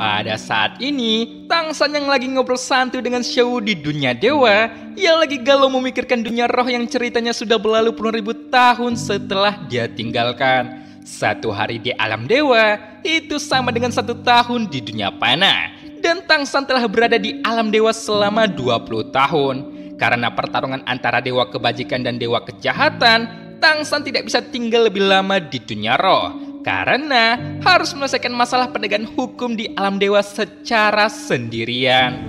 Pada saat ini, Tangsan yang lagi ngobrol santuy dengan Xiao di dunia dewa, yang lagi galau memikirkan dunia roh yang ceritanya sudah berlalu puluhan ribu tahun setelah dia tinggalkan. Satu hari di alam dewa, itu sama dengan 1 tahun di dunia panah. Dan Tangsan telah berada di alam dewa selama 20 tahun. Karena pertarungan antara dewa kebajikan dan dewa kejahatan, Tangsan tidak bisa tinggal lebih lama di dunia roh. Karena harus menyelesaikan masalah penegakan hukum di alam dewa secara sendirian.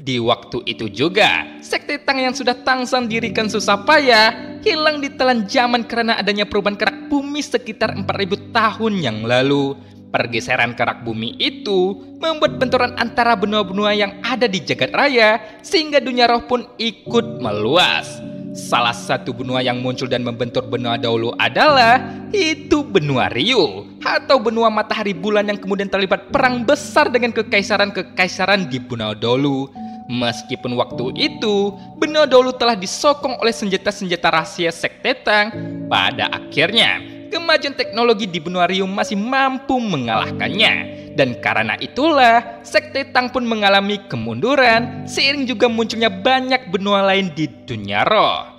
Di waktu itu juga, Sekte Tang yang sudah Tangsan dirikan susah payah hilang di telan zaman karena adanya perubahan kerak bumi sekitar 4000 tahun yang lalu. Pergeseran kerak bumi itu membuat benturan antara benua-benua yang ada di jagat raya sehingga dunia roh pun ikut meluas. Salah satu benua yang muncul dan membentur benua dahulu adalah itu benua Ryu atau benua matahari bulan yang kemudian terlibat perang besar dengan kekaisaran-kekaisaran di benua dahulu. Meskipun waktu itu benua dahulu telah disokong oleh senjata-senjata rahasia Sekte Tang, pada akhirnya kemajuan teknologi di benua Ryu masih mampu mengalahkannya. Dan karena itulah, Sekte Tang pun mengalami kemunduran, seiring juga munculnya banyak benua lain di dunia roh.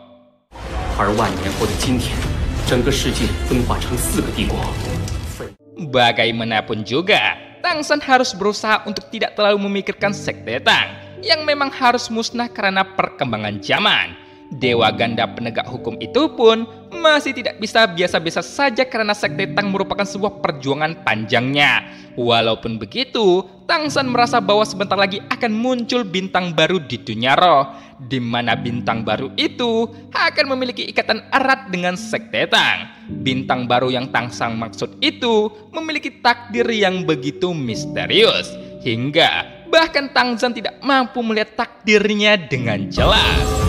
Bagaimanapun juga, Tangsan harus berusaha untuk tidak terlalu memikirkan Sekte Tang, yang memang harus musnah karena perkembangan zaman. Dewa ganda penegak hukum itu pun masih tidak bisa biasa-biasa saja karena Sekte Tang merupakan sebuah perjuangan panjangnya. Walaupun begitu, Tangsan merasa bahwa sebentar lagi akan muncul bintang baru di dunia roh, di mana bintang baru itu akan memiliki ikatan erat dengan Sekte Tang. Bintang baru yang Tangsan maksud itu memiliki takdir yang begitu misterius, hingga bahkan Tangsan tidak mampu melihat takdirnya dengan jelas.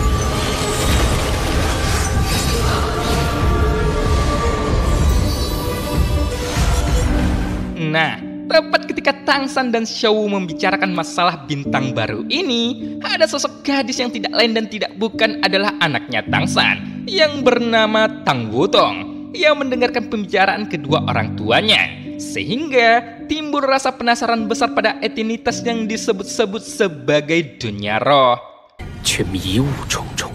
Nah, tepat ketika Tangsan dan Xiao membicarakan masalah bintang baru ini, ada sosok gadis yang tidak lain dan tidak bukan adalah anaknya Tangsan, yang bernama Tang Wutong, yang mendengarkan pembicaraan kedua orang tuanya, sehingga timbul rasa penasaran besar pada etinitas yang disebut-sebut sebagai dunia roh. 却迷雾重重。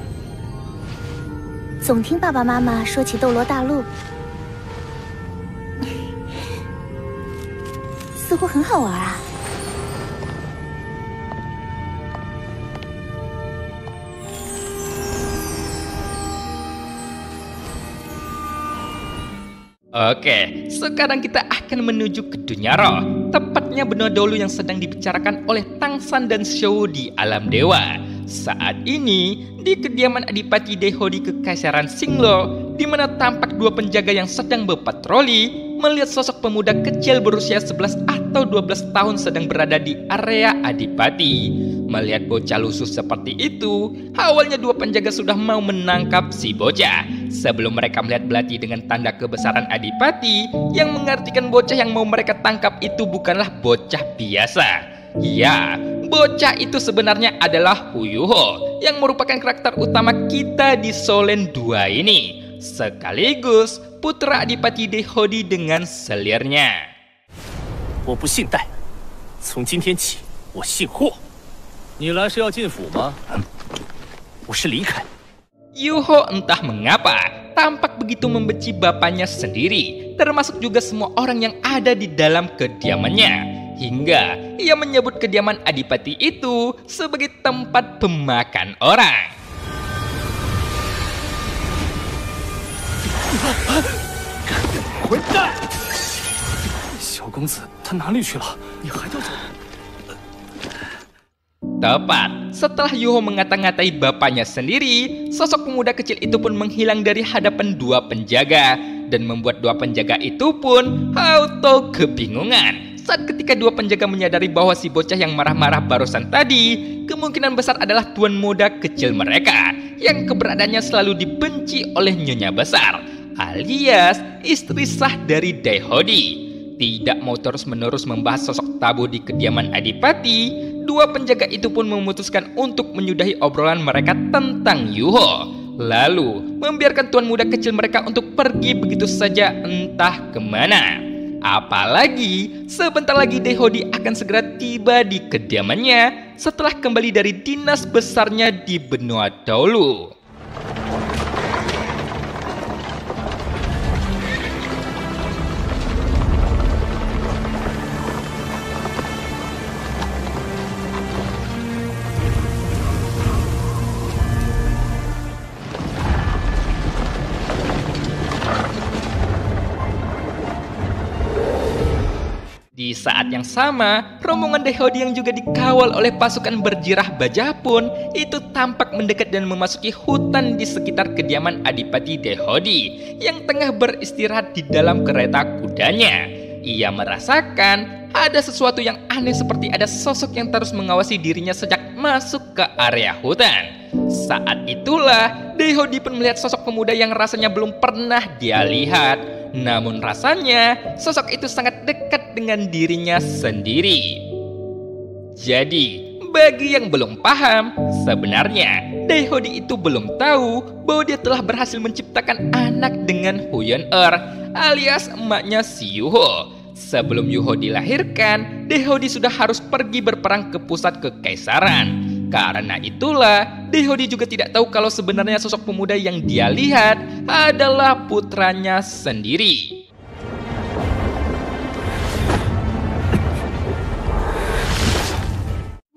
总听爸爸妈妈说起斗罗大陆，似乎很好玩啊。Oke, sekarang kita akan menuju ke dunia roh, tepatnya benua dahulu yang sedang dibicarakan oleh Tangsan dan Xiao di alam dewa. Saat ini, di kediaman Adipati Deho di Kekaisaran Xinglo, di mana tampak 2 penjaga yang sedang berpatroli, melihat sosok pemuda kecil berusia 11 atau 12 tahun sedang berada di area Adipati. Melihat bocah lusuh seperti itu, awalnya 2 penjaga sudah mau menangkap si bocah. Sebelum mereka melihat belati dengan tanda kebesaran Adipati, yang mengartikan bocah yang mau mereka tangkap itu bukanlah bocah biasa. Ya, bocah itu sebenarnya adalah Huyuho, yang merupakan karakter utama kita di Solen 2 ini, sekaligus putra Adipati Dehodi dengan selirnya. 我不信贷，从今天起，我信霍。你来是要进府吗？我是李凯。 Yuho entah mengapa tampak begitu membenci bapaknya sendiri, termasuk juga semua orang yang ada di dalam kediamannya. Hingga ia menyebut kediaman Adipati itu sebagai tempat pemakan orang. 混蛋！小公子他哪里去了？你还要走？ Tepat setelah Yuho ngata-ngatai bapaknya sendiri, sosok pemuda kecil itu pun menghilang dari hadapan 2 penjaga dan membuat 2 penjaga itu pun auto kebingungan. Saat ketika 2 penjaga menyadari bahwa si bocah yang marah-marah barusan tadi kemungkinan besar adalah tuan muda kecil mereka yang keberadaannya selalu dibenci oleh nyonya besar, alias istri sah dari Daihodi. Tidak mau terus-menerus membahas sosok tabu di kediaman Adipati, 2 Dua penjaga itu pun memutuskan untuk menyudahi obrolan mereka tentang Yuho, lalu membiarkan tuan muda kecil mereka untuk pergi begitu saja entah kemana. Apalagi sebentar lagi Dehodi akan segera tiba di kediamannya setelah kembali dari dinas besarnya di benua Daolu. Di saat yang sama, rombongan Dehodi yang juga dikawal oleh pasukan berjirah baja pun itu tampak mendekat dan memasuki hutan di sekitar kediaman Adipati Dehodi yang tengah beristirahat di dalam kereta kudanya. Ia merasakan ada sesuatu yang aneh seperti ada sosok yang terus mengawasi dirinya sejak masuk ke area hutan. Saat itulah Dehodi pun melihat sosok pemuda yang rasanya belum pernah dia lihat. Namun rasanya sosok itu sangat dekat dengan dirinya sendiri. Jadi, bagi yang belum paham, sebenarnya Dehodi itu belum tahu bahwa dia telah berhasil menciptakan anak dengan Huyeon-er alias emaknya si Yuho. Sebelum Yuho dilahirkan, Dehodi sudah harus pergi berperang ke pusat kekaisaran. Karena itulah, Dehodi juga tidak tahu kalau sebenarnya sosok pemuda yang dia lihat adalah putranya sendiri.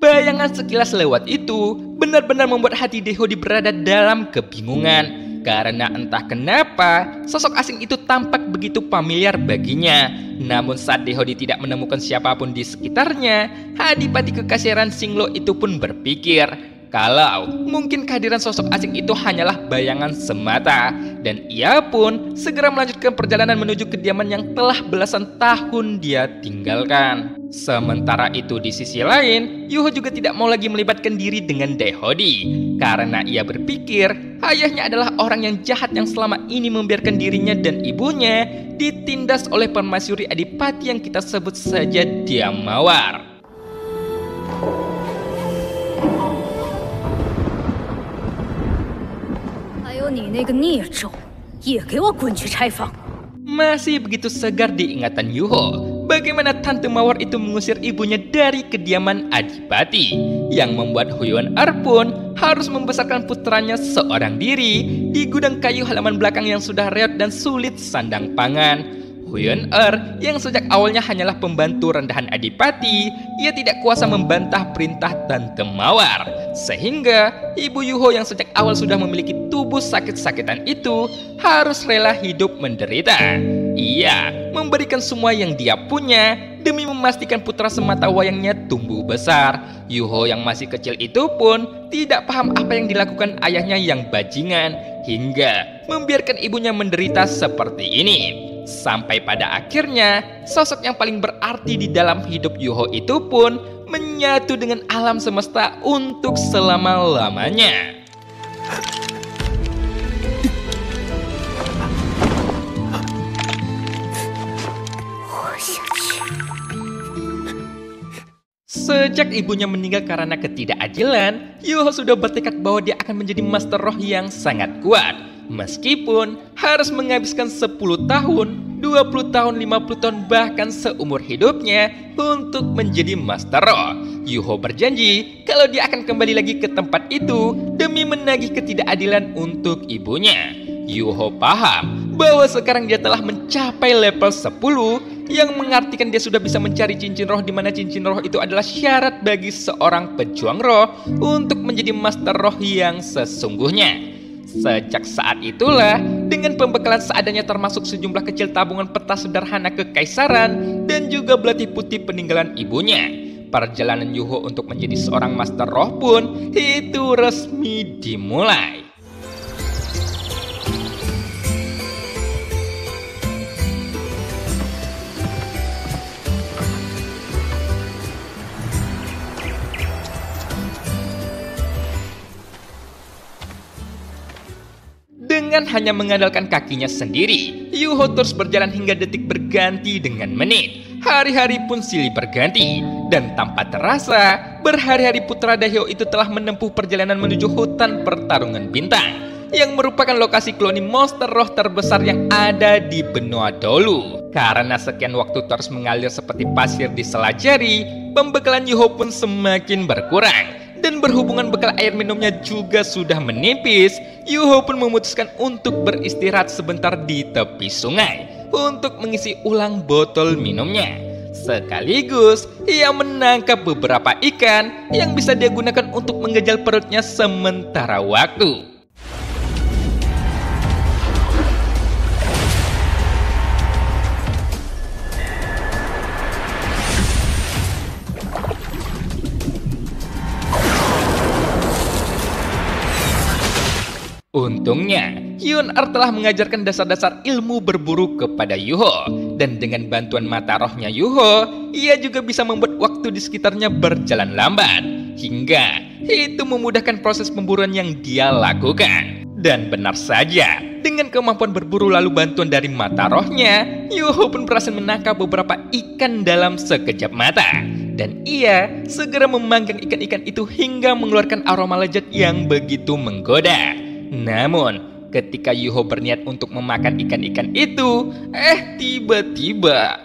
Bayangan sekilas lewat itu benar-benar membuat hati Dehodi berada dalam kebingungan. Karena entah kenapa, sosok asing itu tampak begitu familiar baginya. Namun saat Dehodi tidak menemukan siapapun di sekitarnya, Adipati Kekaisaran Singlo itu pun berpikir kalau mungkin kehadiran sosok asing itu hanyalah bayangan semata. Dan ia pun segera melanjutkan perjalanan menuju kediaman yang telah belasan tahun dia tinggalkan. Sementara itu di sisi lain, Yuho juga tidak mau lagi melibatkan diri dengan Dehodi. Karena ia berpikir ayahnya adalah orang yang jahat yang selama ini membiarkan dirinya dan ibunya ditindas oleh permaisuri Adipati yang kita sebut saja dia Mawar. 你那个孽种，也给我滚去拆房！ Masih begitu segar di ingatan Yuho bagaimana Tante Mawar itu mengusir ibunya dari kediaman Adipati, yang membuat Huyeon-er pun harus membesarkan putranya seorang diri di gudang kayu halaman belakang yang sudah reot dan sulit sandang pangan. Huyeon-er yang sejak awalnya hanyalah pembantu rendahan Adipati, ia tidak kuasa membantah perintah Tante Mawar. Sehingga ibu Yuho yang sejak awal sudah memiliki tubuh sakit-sakitan itu harus rela hidup menderita. Ia memberikan semua yang dia punya demi memastikan putra semata wayangnya tumbuh besar. Yuho yang masih kecil itu pun tidak paham apa yang dilakukan ayahnya yang bajingan, hingga membiarkan ibunya menderita seperti ini. Sampai pada akhirnya, sosok yang paling berarti di dalam hidup Yuho itu pun menyatu dengan alam semesta untuk selama-lamanya. Sejak ibunya meninggal karena ketidakadilan, Yuho sudah bertekad bahwa dia akan menjadi master roh yang sangat kuat. Meskipun harus menghabiskan 10 tahun, 20 tahun, 50 tahun, bahkan seumur hidupnya untuk menjadi master roh. Yuho berjanji kalau dia akan kembali lagi ke tempat itu demi menagih ketidakadilan untuk ibunya. Yuho paham bahwa sekarang dia telah mencapai level 10, yang mengartikan dia sudah bisa mencari cincin roh, di mana cincin roh itu adalah syarat bagi seorang pejuang roh untuk menjadi master roh yang sesungguhnya. Sejak saat itulah, dengan pembekalan seadanya termasuk sejumlah kecil tabungan peta sederhana kekaisaran dan juga belati putih peninggalan ibunya, perjalanan Yuho untuk menjadi seorang master roh pun itu resmi dimulai. Dengan hanya mengandalkan kakinya sendiri, Yuho terus berjalan hingga detik berganti dengan menit. hari-hari pun silih berganti. Dan tanpa terasa, berhari-hari Putra Dahyo itu telah menempuh perjalanan menuju hutan pertarungan bintang, yang merupakan lokasi koloni monster roh terbesar yang ada di benua Dolu. Karena sekian waktu terus mengalir seperti pasir di sela jari, pembekalan Yuho pun semakin berkurang. Dan berhubungan bekal air minumnya juga sudah menipis, Yuho pun memutuskan untuk beristirahat sebentar di tepi sungai untuk mengisi ulang botol minumnya. Sekaligus, ia menangkap beberapa ikan yang bisa dia gunakan untuk menggejal perutnya sementara waktu. Untungnya, Hyun-Er telah mengajarkan dasar-dasar ilmu berburu kepada Yuho. Dan dengan bantuan mata rohnya Yuho, ia juga bisa membuat waktu di sekitarnya berjalan lambat. Hingga itu memudahkan proses pemburuan yang dia lakukan. Dan benar saja, dengan kemampuan berburu lalu bantuan dari mata rohnya, Yuho pun berhasil menangkap beberapa ikan dalam sekejap mata. Dan ia segera memanggang ikan-ikan itu hingga mengeluarkan aroma lezat yang begitu menggoda. Namun, ketika Yuho berniat untuk memakan ikan-ikan itu, tiba-tiba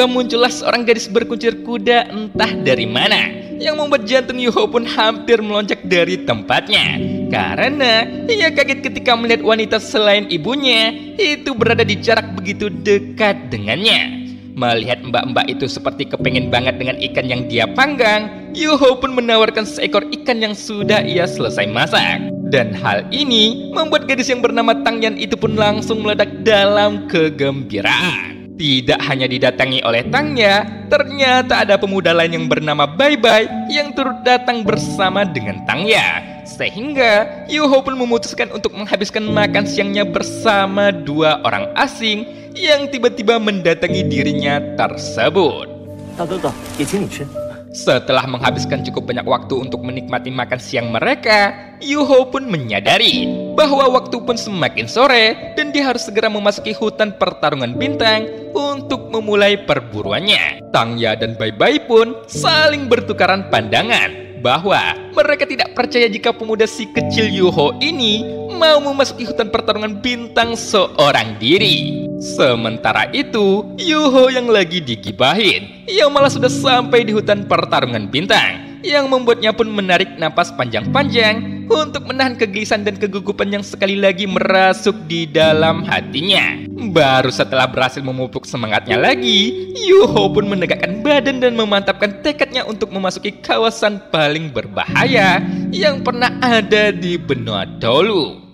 muncullah seorang gadis berkuncir kuda entah dari mana, yang membuat jantung Yuho pun hampir melonjak dari tempatnya. Karena ia kaget ketika melihat wanita selain ibunya itu berada di jarak begitu dekat dengannya. Melihat mbak-mbak itu seperti kepengen banget dengan ikan yang dia panggang, Yuho pun menawarkan seekor ikan yang sudah ia selesai masak. Dan hal ini membuat gadis yang bernama Tangyan itu pun langsung meledak dalam kegembiraan. Tidak hanya didatangi oleh Tangya, ternyata ada pemuda lain yang bernama Bai Bai yang turut datang bersama dengan Tangya. Sehingga Yuho pun memutuskan untuk menghabiskan makan siangnya bersama dua orang asing yang tiba-tiba mendatangi dirinya tersebut. Setelah menghabiskan cukup banyak waktu untuk menikmati makan siang mereka, Yuho pun menyadari bahwa waktu pun semakin sore dan dia harus segera memasuki hutan pertarungan bintang untuk memulai perburuannya. Tangya dan Bai Bai pun saling bertukaran pandangan bahwa mereka tidak percaya jika pemuda si kecil Yuho ini mau memasuki hutan pertarungan bintang seorang diri. Sementara itu, Yuho yang lagi digibahin, yang malah sudah sampai di hutan pertarungan bintang, yang membuatnya pun menarik napas panjang-panjang untuk menahan kegelisahan dan kegugupan yang sekali lagi merasuk di dalam hatinya. Baru setelah berhasil memupuk semangatnya lagi, Yuho pun menegakkan badan dan memantapkan tekadnya untuk memasuki kawasan paling berbahaya yang pernah ada di benua Dolu.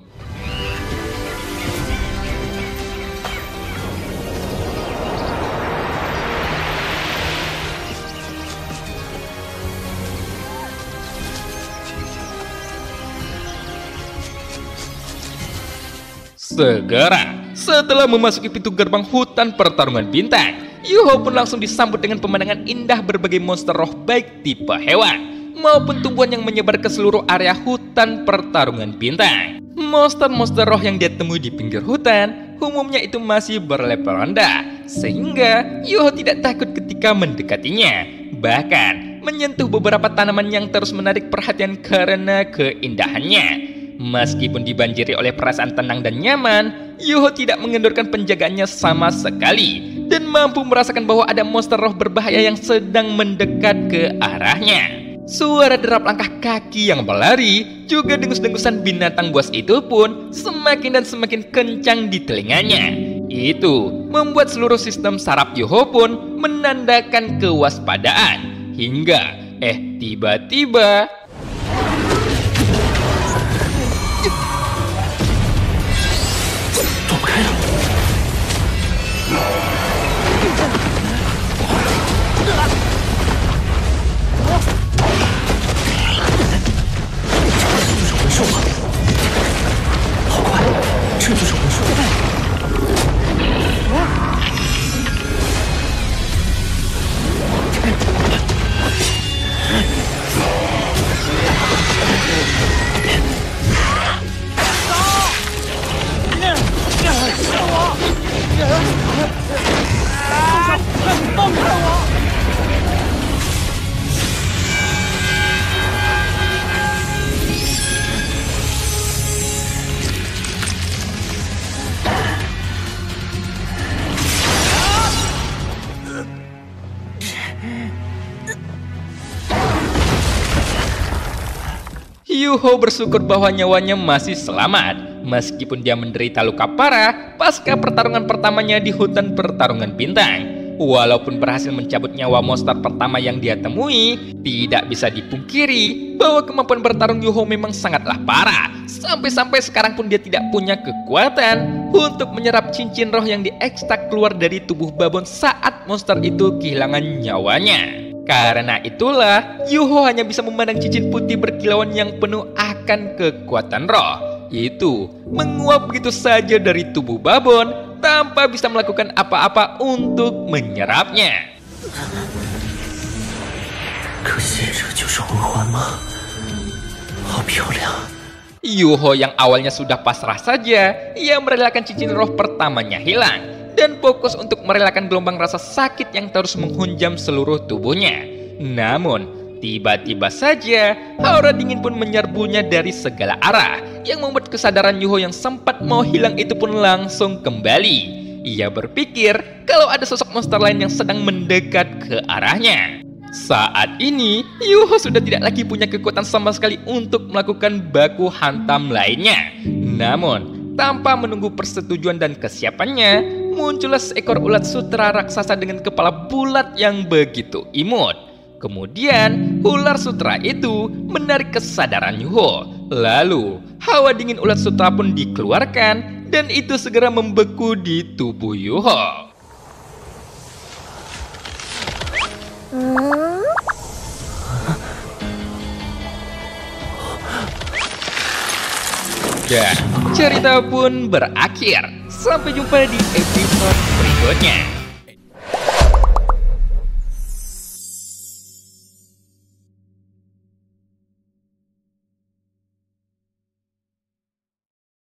Segera, setelah memasuki pintu gerbang hutan pertarungan bintang, Yuho pun langsung disambut dengan pemandangan indah berbagai monster roh baik tipe hewan maupun tumbuhan yang menyebar ke seluruh area hutan pertarungan bintang. Monster-monster roh yang dia temui di pinggir hutan umumnya itu masih berlevel rendah, sehingga Yuho tidak takut ketika mendekatinya. Bahkan menyentuh beberapa tanaman yang terus menarik perhatian karena keindahannya. Meskipun dibanjiri oleh perasaan tenang dan nyaman, Yuho tidak mengendurkan penjagaannya sama sekali dan mampu merasakan bahwa ada monster roh berbahaya yang sedang mendekat ke arahnya. Suara derap langkah kaki yang berlari, juga dengus-dengusan binatang buas itu pun semakin dan semakin kencang di telinganya. Itu membuat seluruh sistem saraf Yuho pun menandakan kewaspadaan. Hingga, tiba-tiba... 放开我！ Yuho bersyukur bahwa nyawanya masih selamat, meskipun dia menderita luka parah pasca pertarungan pertamanya di hutan pertarungan bintang. Walaupun berhasil mencabut nyawa monster pertama yang dia temui, tidak bisa dipungkiri bahwa kemampuan bertarung Yuho memang sangatlah parah. Sampai-sampai sekarang pun dia tidak punya kekuatan untuk menyerap cincin roh yang diekstrak keluar dari tubuh babon saat monster itu kehilangan nyawanya. Karena itulah, Yuho hanya bisa memandang cincin putih berkilauan yang penuh akan kekuatan roh. Itu menguap begitu saja dari tubuh babon tanpa bisa melakukan apa-apa untuk menyerapnya. Yuho yang awalnya sudah pasrah saja, ia merelakan cincin roh pertamanya hilang dan fokus untuk merelakan gelombang rasa sakit yang terus menghunjam seluruh tubuhnya. Namun, tiba-tiba saja aura dingin pun menyerbunya dari segala arah, yang membuat kesadaran Yuho yang sempat mau hilang itu pun langsung kembali. Ia berpikir kalau ada sosok monster lain yang sedang mendekat ke arahnya. Saat ini, Yuho sudah tidak lagi punya kekuatan sama sekali untuk melakukan baku hantam lainnya. Namun, tanpa menunggu persetujuan dan kesiapannya, muncullah seekor ulat sutra raksasa dengan kepala bulat yang begitu imut. Kemudian, ular sutra itu menarik kesadaran Yuho. Lalu, hawa dingin ulat sutra pun dikeluarkan dan itu segera membeku di tubuh Yuho. Dan cerita pun berakhir. Sampai jumpa di episode berikutnya.